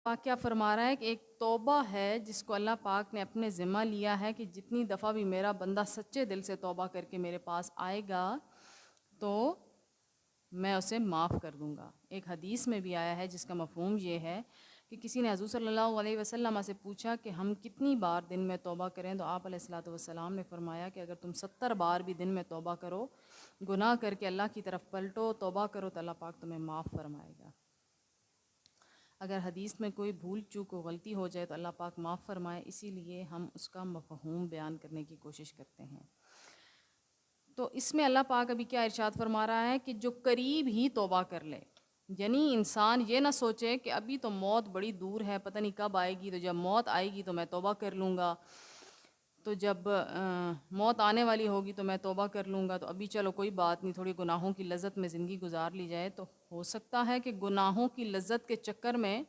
پاک کیا فرما رہا ہے کہ ایک توبہ ہے جس کو اللہ پاک نے اپنے ذمہ لیا ہے کہ جتنی دفعہ بھی میرا بندہ سچے دل سے توبہ کر کے میرے پاس آئے گا تو میں اسے معاف کر دوں گا۔ ایک حدیث میں بھی آیا ہے جس کا مفہوم یہ ہے کہ کسی نے حضور صلی اللہ علیہ وسلم سے پوچھا کہ ہم کتنی بار دن میں توبہ کریں، تو آپ علیہ الصلوۃ والسلام نے فرمایا کہ اگر تم 70 بار بھی دن میں توبہ کرو، گناہ کر کے اللہ کی طرف پلٹو، توبہ کرو، تو اللہ پاک تمہیں معاف فرمائے گا۔ اگر حدیث میں کوئی بھول چوک و غلطی ہو جائے تو اللہ پاک معاف فرمائے، اسی لیے ہم اس کا مفہوم بیان کرنے کی کوشش کرتے ہیں۔ تو اس میں اللہ پاک ابھی کیا ارشاد فرما رہا ہے کہ جو قریب ہی توبہ کر لے، یعنی انسان یہ نہ سوچے کہ ابھی تو موت بڑی دور ہے، پتہ نہیں کب آئے گی، تو جب موت آئے گی تو میں توبہ کر لوں گا، تو جب موت آنے والی ہوگی تو میں توبہ کر لوں گا، تو ابھی چلو کوئی بات نہیں، تھوڑی گناہوں کی لذت میں زندگی گزار لی جائے۔ تو ہو سکتا ہے کہ گناہوں کی لذت کے چکر میں